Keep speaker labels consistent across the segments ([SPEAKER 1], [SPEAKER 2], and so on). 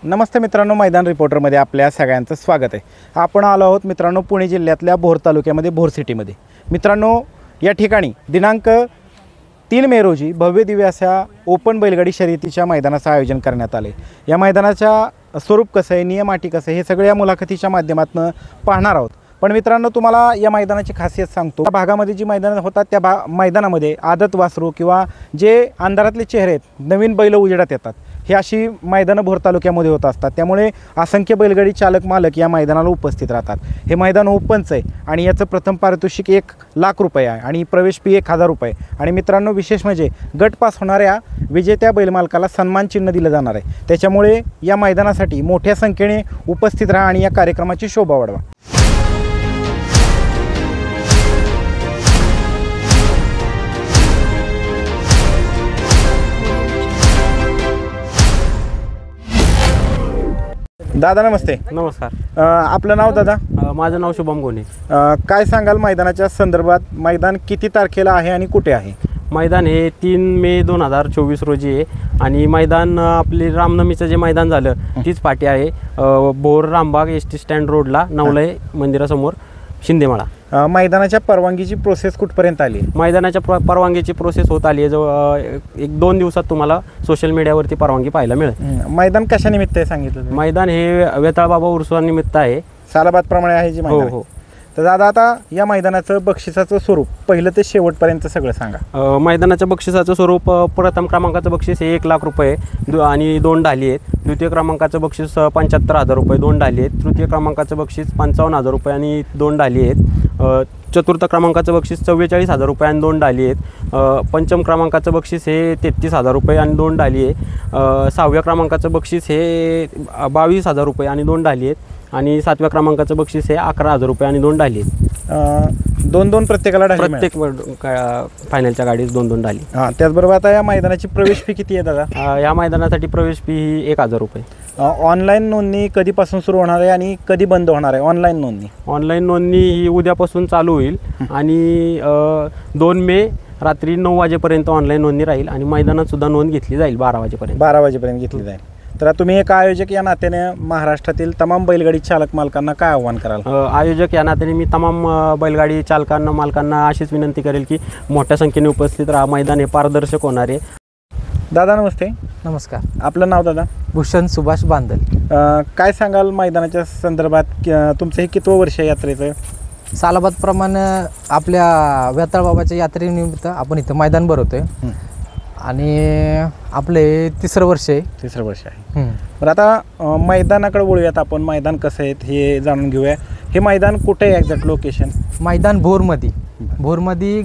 [SPEAKER 1] नमस्ते मित्रांनो, मैदान रिपोर्टरमध्ये आपल्या सगळ्यांचं स्वागत आहे। आपण आलो आहोत मित्रांनो पुणे जिल्ह्यातल्या भोर तालुक्यामध्ये भोर सिटीमध्ये। मित्रांनो, या ठिकाणी दिनांक 3 मे रोजी भव्य दिव्य अशा ओपन बैलगाडी शर्यतीच्या मैदानाचं आयोजन करण्यात आले। या मैदानाच्या स्वरूप कसं आहे, नियम अटी कसं आहे, हे सगळ्या मुलाखतीच्या माध्यमातून पाहणार आहोत। पण मित्रांनो, तुम्हाला या मैदानाची खासियत सांगतो। त्या भागामध्ये जी मैदान होतात त्या मैदानामध्ये आदत वासरू किंवा जे अंधारातले चेहरे आहेत, नवीन बैल उजेडात येतात, हे अशी मैदानं भोर तालुक्यामध्ये होत असतात। त्यामुळे असंख्य बैलगाडी चालक मालक या मैदानाला उपस्थित राहतात। हे मैदान ओपनचं आहे आणि याचं प्रथम पारितोषिक 1 लाख रुपये आहे आणि प्रवेश फी 1000 रुपये। आणि मित्रांनो, विशेष म्हणजे गट पास होणाऱ्या विजेत्या बैलमालकाला सन्मान चिन्ह दिलं जाणार आहे। त्याच्यामुळे या मैदानासाठी मोठ्या संख्येने उपस्थित राहा आणि या कार्यक्रमाची शोभा वाढवा। दादा नमस्ते।
[SPEAKER 2] नमस्कार।
[SPEAKER 1] आपलं नाव दादा?
[SPEAKER 2] माझं नाव शुभम गोने।
[SPEAKER 1] काय सांगाल मैदानाच्या संदर्भात? मैदान किती तारखेला आहे आणि कुठे आहे?
[SPEAKER 2] मैदान हे 3 मे 2024 रोजी आहे आणि मैदान आपले रामनवमीचं जे मैदान झालं तीच पाटी आहे। भोर रामबाग ST स्टँड रोडला नवलय मंदिरासमोर शिंदेमाळा।
[SPEAKER 1] मैदानाच्या परवानगीची प्रोसेस कुठपर्यंत आली?
[SPEAKER 2] मैदानाच्या परवानगीची प्रोसेस होत आली आहे। जवळ 1-2 दिवसात तुम्हाला सोशल मीडियावरती परवानगी पाहायला मिळेल।
[SPEAKER 1] मैदान कशा निमित्त आहे सांगितलं?
[SPEAKER 2] मैदान हे वेताळबाबा उर्सवानिमित्त आहे।
[SPEAKER 1] सालाबाद प्रमाणे आहे जी मैदान?
[SPEAKER 2] हो।
[SPEAKER 1] तर दादा, आता या मैदानाचं बक्षिसाचं स्वरूप पहिलं ते शेवटपर्यंत सगळं सांगा।
[SPEAKER 2] मैदानाच्या बक्षिसाचं स्वरूप प्रथम क्रमांकाचं बक्षीस हे 1 लाख रुपये आणि 2 ढाली आहेत। द्वितीय क्रमांकाचं बक्षीस 75,000 रुपये, 2 ढाली आहेत। तृतीय क्रमांकाचं बक्षीस 55,000 रुपये आणि 2 ढाली आहेत। चतुर्थ क्रमांकाचं बक्षीस 44,000 रुपये आणि 2 ढाली आहेत। पंचम क्रमांकाचं बक्षीस हे 33,000 रुपये आणि 2 ढाली आहे। 6व्या क्रमांकाचं बक्षीस हे 22,000 रुपये आणि 2 ढाली आहेत आणि 7व्या क्रमांकाचं बक्षीस हे 11,000 रुपये आणि 2 ढाली आहेत।
[SPEAKER 1] 2-2 प्रत्येकाला ढाली?
[SPEAKER 2] प्रत्येक फायनलच्या गाडीत 2-2 ढाली।
[SPEAKER 1] त्याचबरोबर आता या मैदानाची प्रवेश फी किती आहे दादा?
[SPEAKER 2] या मैदानासाठी प्रवेश फी ही 1000 रुपये।
[SPEAKER 1] ऑनलाईन नोंदणी कधीपासून सुरू होणार आहे आणि कधी बंद होणार आहे ऑनलाईन नोंदणी?
[SPEAKER 2] ऑनलाईन नोंदणी ही उद्यापासून चालू होईल आणि 2 मे रात्री 9 वाजेपर्यंत ऑनलाईन नोंदणी राहील आणि मैदानात सुद्धा नोंद घेतली जाईल 12 वाजेपर्यंत।
[SPEAKER 1] 12 वाजेपर्यंत घेतली जाईल। तर तुम्ही एक आयोजक या नात्याने महाराष्ट्रातील तमाम बैलगाडी चालक मालकांना काय आव्हान कराल?
[SPEAKER 2] आयोजक या नात्याने मी तमाम बैलगाडी चालकांना मालकांना अशीच विनंती करेल की मोठ्या संख्येने उपस्थित राहा। मैदान हे पारदर्शक होणार आहे।
[SPEAKER 1] दादा नमस्ते।
[SPEAKER 3] नमस्कार।
[SPEAKER 1] आपलं नाव दादा?
[SPEAKER 3] भूषण सुभाष बांदल।
[SPEAKER 1] काय सांगाल मैदानाच्या संदर्भात? तुमचं हे कितवं वर्ष आहे यात्रेचं?
[SPEAKER 3] सालाबादप्रमाणे आपल्या वेताळबाबाच्या यात्रेनिमित्त आपण इथं मैदान भरवतोय आणि आपले 3रं वर्ष आहे।
[SPEAKER 1] 3रं वर्ष आहे। बरं, आता मैदानाकडे वळूयात आपण। मैदान कसं आहे हे जाणून घेऊया। हे मैदान कुठे आहे एक्झॅक्ट लोकेशन?
[SPEAKER 3] मैदान भोरमध्ये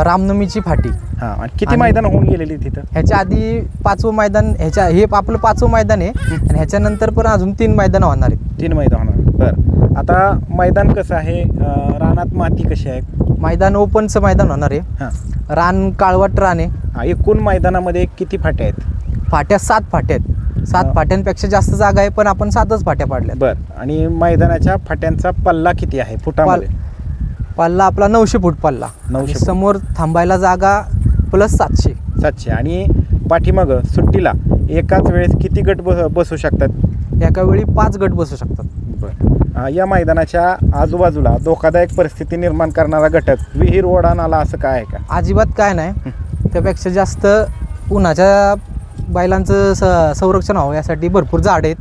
[SPEAKER 3] रामनवमीची फाटी।
[SPEAKER 1] हां, आणि किती मैदान होऊन गेलेली तिथं?
[SPEAKER 3] ह्याच्या आधी 5वं मैदान, हे आपलं 5वं मैदान आहे आणि ह्याच्यानंतर पण अजून 3 मैदानं होणार आहेत।
[SPEAKER 1] 3 मैदान होणार। बरं, आता मैदान कसं आहे? रानात माती कशी आहे?
[SPEAKER 3] मैदान ओपनचं मैदान होणार आहे।
[SPEAKER 1] हां,
[SPEAKER 3] रान काळवट रान आहे।
[SPEAKER 1] एकूण मैदानामध्ये किती फाट्या आहेत?
[SPEAKER 3] फाट्या 7 फाट्या आहेत। 7 फाट्यांपेक्षा जास्त जागा आहे पण आपण 7च फाट्या पाडल्या।
[SPEAKER 1] बरं, आणि मैदानाच्या फाट्यांचा पल्ला किती आहे फुटामध्ये?
[SPEAKER 3] पल्ला आपला 900 फूट पल्ला।
[SPEAKER 1] 900
[SPEAKER 3] समोर थांबायला जागा प्लस 700।
[SPEAKER 1] आणि पाठीमागं सुट्टीला एकाच वेळेस किती गट बसू शकतात?
[SPEAKER 3] एका वेळी 5 गट बसू शकतात।
[SPEAKER 1] बरं, या मैदानाच्या आजूबाजूला धोकादायक परिस्थिती निर्माण करणारा घटक विहीर, ओढा, नाला असं काय आहे का?
[SPEAKER 3] अजिबात काय नाही। त्यापेक्षा जास्त उन्हाच्या बैलांचं संरक्षण व्हावं यासाठी भरपूर झाड आहेत।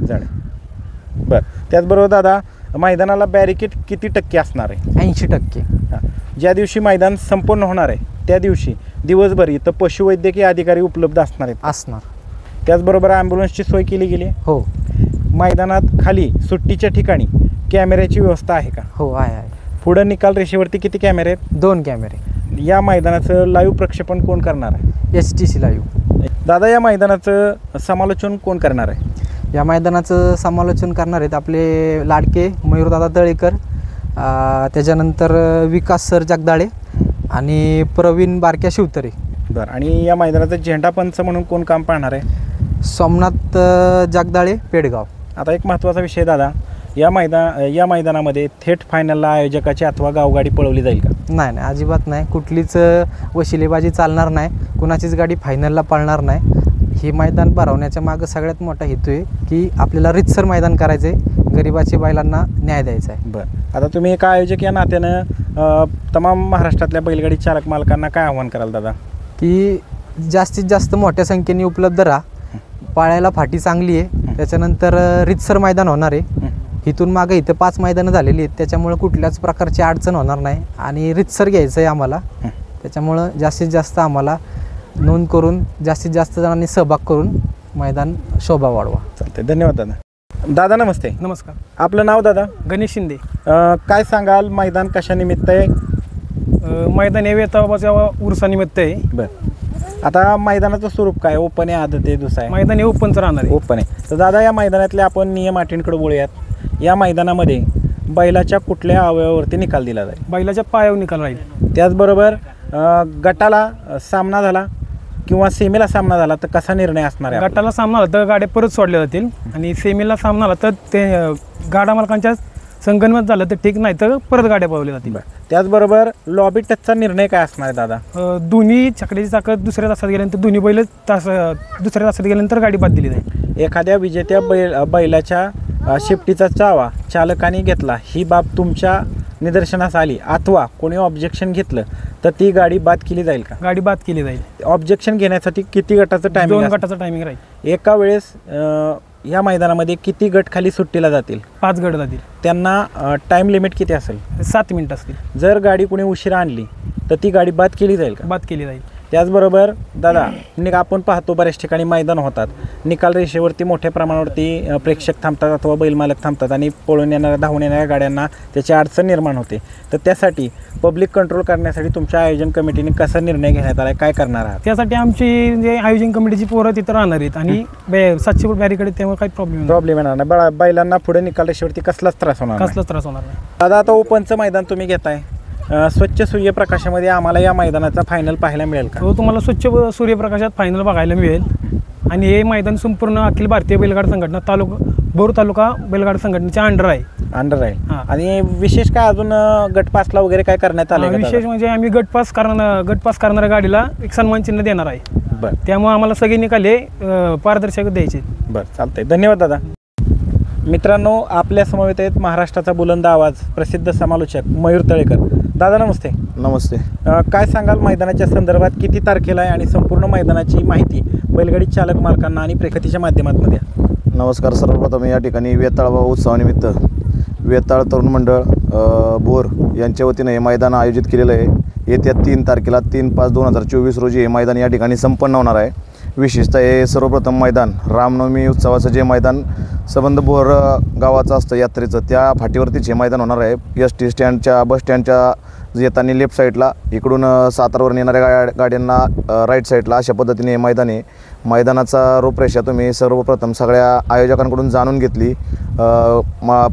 [SPEAKER 1] बरं, त्याचबरोबर दादा, मैदानाला बॅरिकेड किती टक्के असणार आहे?
[SPEAKER 3] 80%।
[SPEAKER 1] ज्या दिवशी मैदान संपूर्ण होणार आहे त्या दिवशी दिवसभर इथं पशुवैद्यकीय अधिकारी उपलब्ध असणार? त्याचबरोबर ॲम्ब्युलन्सची सोय केली गेली?
[SPEAKER 3] हो।
[SPEAKER 1] मैदानात खाली सुट्टीच्या ठिकाणी कॅमेऱ्याची व्यवस्था आहे का?
[SPEAKER 3] हो, आहे।
[SPEAKER 1] पुढं निकाल रेषेवरती किती कॅमेरे आहेत?
[SPEAKER 3] 2 कॅमेरे।
[SPEAKER 1] या मैदानाचं लाईव्ह प्रक्षेपण कोण करणार आहे?
[SPEAKER 3] STC live.
[SPEAKER 1] दादा, या मैदानाचं समालोचन कोण करणार आहे?
[SPEAKER 3] या मैदानाचं समालोचन करणार आहेत आपले लाडके मयूरदादा तळेकर, त्याच्यानंतर विकास सर जगदाळे आणि प्रवीण बारक्या शिवतरे।
[SPEAKER 1] बरं, आणि या मैदानाचा झेंडा पंच म्हणून कोण काम पाहणार आहे?
[SPEAKER 3] सोमनाथ जगदाळे, पेडगाव।
[SPEAKER 1] आता एक महत्त्वाचा विषय दादा, या मैदानामध्ये थेट फायनलला आयोजकाची अथवा गावगाडी पळवली जाईल का?
[SPEAKER 3] नाही, अजिबात नाही। कुठलीच वशिलेबाजी चालणार नाही। कुणाचीच गाडी फायनलला पळणार नाही। हे मैदान भरवण्याच्या मागं सगळ्यात मोठा हेतू आहे की आपल्याला रीतसर मैदान करायचं आहे, गरिबाच्या बैलांना न्याय द्यायचा आहे.
[SPEAKER 1] बरं, आता तुम्ही एका आयोजक या नात्यानं तमाम महाराष्ट्रातल्या बैलगाडी चालक मालकांना काय आव्हान कराल दादा?
[SPEAKER 3] की जास्तीत जास्त मोठ्या संख्येने उपलब्ध राहा, पाळायला फाटी चांगली आहे, त्याच्यानंतर रीतसर मैदान होणार आहे. इथून मागं इथं 5 मैदानं झालेली आहेत, त्याच्यामुळं कुठल्याच प्रकारची अडचण होणार नाही आणि रीतसर घ्यायचं आहे आम्हाला. त्याच्यामुळं जास्तीत जास्त आम्हाला नोंद करून जास्तीत जास्त जणांनी सहभाग करून मैदान शोभा वाढवा.
[SPEAKER 1] चालते, धन्यवाद दादा. दादा नमस्ते.
[SPEAKER 4] नमस्कार.
[SPEAKER 1] आपलं नाव दादा?
[SPEAKER 4] गणेश शिंदे.
[SPEAKER 1] काय सांगाल, मैदान कशानिमित्त आहे?
[SPEAKER 4] मैदान हे वेताबाच्या उरसानिमित्त आहे.
[SPEAKER 1] बरं, आता मैदानाचं स्वरूप काय, ओपन आहे, आदत आहे, दुसरं आहे?
[SPEAKER 4] मैदान हे ओपनचं राहणार आहे.
[SPEAKER 1] ओपन आहे. तर दादा या मैदानातले आपण नियम अटींकडे बोलूयात. या मैदानामध्ये बैलाच्या कुठल्या अवयवावरती निकाल दिला जाईल?
[SPEAKER 4] बैलाच्या पायावर निकाल राहील.
[SPEAKER 1] त्याचबरोबर गटाला सामना झाला किंवा सेमीला सामना झाला तर कसा निर्णय असणार आहे?
[SPEAKER 4] गटाला सामना झाला तर गाड्या परत सोडल्या जातील आणि सेमीला सामना झाला तर ते गाडा मालकांच्या संगनमत झालं तर ठीक, नाही तर परत गाड्या पळवल्या जातील.
[SPEAKER 1] त्याचबरोबर लॉबी टचचा निर्णय काय असणार आहे दादा?
[SPEAKER 4] दोन्ही छकड्याची चाकं दुसऱ्या तासात गेल्यानंतर दोन्ही बैल दुसऱ्या तासात गेल्यानंतर गाडी बाद दिली जाईल.
[SPEAKER 1] एखाद्या विजेत्या बैलाच्या शिफ्टीचा चावा चालकाने घेतला, ही बाब तुमच्या निदर्शनास आली अथवा कोणी ऑब्जेक्शन घेतलं तर ती गाडी बाद केली जाईल का?
[SPEAKER 4] गाडी बाद केली जाईल.
[SPEAKER 1] ऑब्जेक्शन घेण्यासाठी किती गटाचं टायमिंग?
[SPEAKER 4] 2 गटाचं टायमिंग राहील.
[SPEAKER 1] एका वेळेस या मैदानामध्ये किती गट खाली सुट्टीला जातील?
[SPEAKER 4] 5 गट जातील.
[SPEAKER 1] त्यांना टाइम लिमिट किती असेल?
[SPEAKER 4] 7 मिनिट असतील.
[SPEAKER 1] जर गाडी कोणी उशिरा आणली तर ती गाडी बाद केली जाईल का?
[SPEAKER 4] बाद केली जाईल.
[SPEAKER 1] त्याचबरोबर दादा, आपण पाहतो बऱ्याच ठिकाणी मैदान होतात, निकाल रेषेवरती मोठ्या प्रमाणावरती प्रेक्षक थांबतात अथवा बैलमालक थांबतात आणि पळून येणाऱ्या धावून येणाऱ्या गाड्यांना त्याची अडचण निर्माण होते. तर त्यासाठी पब्लिक कंट्रोल करण्यासाठी तुमच्या आयोजन कमिटीने कसा निर्णय घेण्यात आला, काय करणार आहात?
[SPEAKER 4] त्यासाठी आमची जे आयोजन कमिटीची पोरं तिथं राहणार आहेत आणि 700 फूट बॅरिकेड, त्यामुळे काही प्रॉब्लेम
[SPEAKER 1] येणार नाही. बैलांना पुढे निकाल रेषेवरती कसलाच त्रास होणार नाही.
[SPEAKER 4] कसलाच त्रास होणार नाही.
[SPEAKER 1] दादा, आता ओपनचं मैदान तुम्ही घेताय, स्वच्छ सूर्यप्रकाशामध्ये आम्हाला या मैदानाचा फायनल पाहायला मिळेल का?
[SPEAKER 4] हो, तुम्हाला स्वच्छ सूर्यप्रकाशात फायनल बघायला मिळेल आणि हे मैदान संपूर्ण अखिल भारतीय बैलगाडा संघटना भोर तालुका बैलगाडा संघटनेच्या अंडर आहे. आणि विशेष काय अजून गट पासला वगैरे काय करण्यात आलं? विशेष म्हणजे आम्ही गट पास करणाऱ्या गाडीला एक सन्मान चिन्ह देणार आहे.
[SPEAKER 1] बरं,
[SPEAKER 4] त्यामुळे आम्हाला सगळे निकाल हे पारदर्शक द्यायचे.
[SPEAKER 1] बरं, चालतंय, धन्यवाद दादा. मित्रांनो, आपल्या समवेत आहेत महाराष्ट्राचा बुलंद आवाज प्रसिद्ध समालोचक मयूर तळेकर. दादा नमस्ते.
[SPEAKER 5] नमस्ते.
[SPEAKER 1] काय सांगाल मैदानाच्या संदर्भात, किती तारखेला आहे आणि संपूर्ण मैदानाची माहिती बैलगाडी चालक मालकांना आणि प्रेक्षकाच्या माध्यमातून द्या.
[SPEAKER 5] नमस्कार. सर्वप्रथम या ठिकाणी वेताळ उत्सवानिमित्त वेताळ तरुण मंडळ भोर यांच्या वतीनं हे मैदान आयोजित केलेलं आहे. येत्या 3 तारखेला 3/5/2024 रोजी हे मैदान या ठिकाणी संपन्न होणार आहे. विशेषतः हे सर्वप्रथम मैदान रामनवमी उत्सवाचं जे मैदान संबंध भोर गावाचं असतं यात्रेचं, त्या फाटीवरतीच हे मैदान होणार आहे. ST स्टँडच्या बस स्टँडच्या येताना लेफ्ट साईडला, इकडून सातारावरून येणाऱ्या गाड्यांना राईट साईडला, अशा पद्धतीने हे मैदान आहे. मैदानाचा रूपरेषा तुम्ही सर्वप्रथम सगळ्या आयोजकांकडून जाणून घेतली.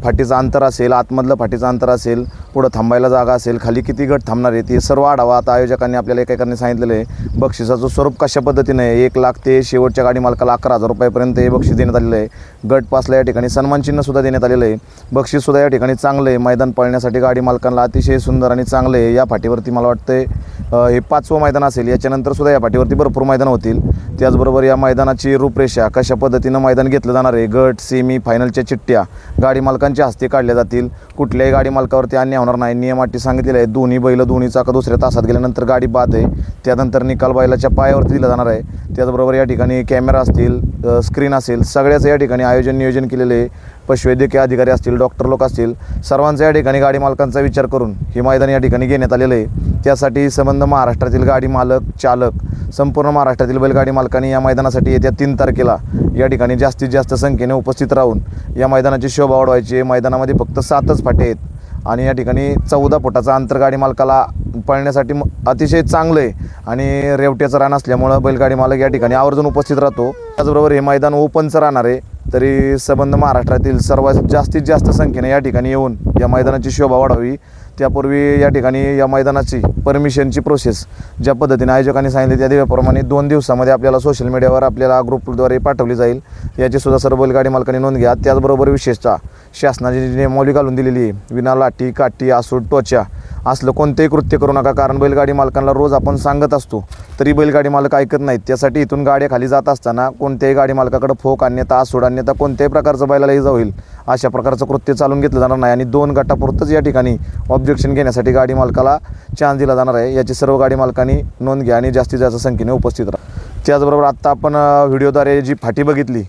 [SPEAKER 5] फाटीचं अंतर असेल, आतमधलं फाटीचं अंतर असेल, पुढं थांबायला जागा असेल, खाली किती गट थांबणार आहे, ते सर्व आढावा आता आयोजकांनी आपल्याला एकेकाने सांगितलेलं आहे. बक्षिसाचं स्वरूप कशा पद्धतीने आहे, 1 लाख ते शेवटच्या गाडी मालकाला 11,000 रुपयापर्यंत हे बक्षीस देण्यात आलेलं आहे. गट पासला या ठिकाणी सन्मानचिन्हसुद्धा देण्यात आलेलं आहे. बक्षीससुद्धा या ठिकाणी चांगलं आहे. मैदान पळण्यासाठी गाडी मालकांना अतिशय सुंदर आणि चांगलं आहे. या फाटीवरती मला वाटतं हे 5वं मैदान असेल. याच्यानंतर सुद्धा या फाटीवरती भरपूर मैदान होतील. त्याचबरोबर या मैदानाची रूपरेषा, कशा पद्धतीनं मैदान घेतलं जाणार आहे, गट सेमी फायनलच्या चिठ्ठ्या गाडी मालकांच्या हस्ते काढल्या जातील. कुठल्याही गाडी मालकावरती अन्याय होणार नाही. नियम अटी सांगितलेले आहे. दोन्ही बैल दोन्ही चाकं दुसऱ्या तासात गेल्यानंतर गाडी बाद आहे. त्यानंतर निकाल बैलाच्या पायावरती दिला जाणार आहे. त्याचबरोबर या ठिकाणी कॅमेरा असतील, स्क्रीन असेल, सगळ्याचं या ठिकाणी नियोजन केलेले आहे. पशुवैद्यकीय अधिकारी असतील, डॉक्टर लोक असतील, सर्वांचा या ठिकाणी गाडी मालकांचा विचार करून हे मैदान या ठिकाणी घेण्यात आलेलं आहे. त्यासाठी संबंध महाराष्ट्रातील गाडी मालक, चालक, संपूर्ण महाराष्ट्रातील बैलगाडी मालकांनी या मैदानासाठी येत्या 3 तारखेला या ठिकाणी जास्तीत जास्त संख्येने उपस्थित राहून या मैदानाची शोभा वाढवायची. मैदानामध्ये फक्त 7च फाटे आहेत आणि या ठिकाणी 14 फुटाचा अंतर गाडी मालकाला पळण्यासाठी अतिशय चांगलं आहे आणि रेवट्याचं रान असल्यामुळं बैलगाडी मालक या ठिकाणी आवर्जून उपस्थित राहतो. त्याचबरोबर हे मैदान ओपनचं राहणार आहे. तरी संबंध महाराष्ट्रातील सर्वात जास्तीत जास्त संख्येने या ठिकाणी येऊन या मैदानाची शोभा वाढावी. त्यापूर्वी या ठिकाणी या मैदानाची परमिशनची प्रोसेस ज्या पद्धतीने आयोजकांनी सांगितले त्याप्रमाणे 2 दिवसामध्ये आपल्याला सोशल मीडियावर आपल्याला ग्रुपद्वारे पाठवली जाईल. याचीसुद्धा सर्व बैलगाडी मालकांनी नोंद घ्या. त्याचबरोबर विशेषतः शासनाची जी नियमावली घालून दिलेली आहे, विना लाठी, काठी, आसूड, टोच्या असलं कोणतेही कृत्य करू नका. कारण बैलगाडी मालकांना रोज आपण सांगत असतो तरी बैलगाडी मालक ऐकत नाहीत. त्यासाठी इथून गाड्या खाली जात असताना कोणत्याही गाडी मालकाकडे फोक अन्यथा आसूड अन्यथा कोणत्याही प्रकारचं बैलाला इजा होईल अशा प्रकारचं कृत्य चालून घेतलं जाणार नाही आणि 2 गटापुरतंच या ठिकाणी ऑब्जेक्शन घेण्यासाठी गाडी मालकाला चान्स दिला जाणार आहे. याची सर्व गाडी मालकांनी नोंद घ्या आणि जास्तीत जास्त संख्येने उपस्थित राहा. त्याचबरोबर आत्ता आपण व्हिडिओद्वारे जी फाटी बघितली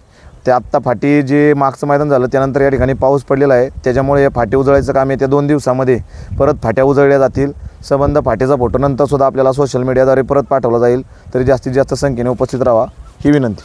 [SPEAKER 5] ते आत्ता फाटी जे मागचं मैदान झालं त्यानंतर या ठिकाणी पाऊस पडलेला आहे. त्याच्यामुळे या फाटी उजळायचं काम येत्या 2 दिवसामध्ये परत फाट्या उजळल्या जातील. संबंध फाटीचा फोटो नंतर सुद्धा आपल्याला सोशल मीडियाद्वारे परत पाठवला जाईल. तरी जास्तीत जास्त संख्येने उपस्थित राहा ही विनंती.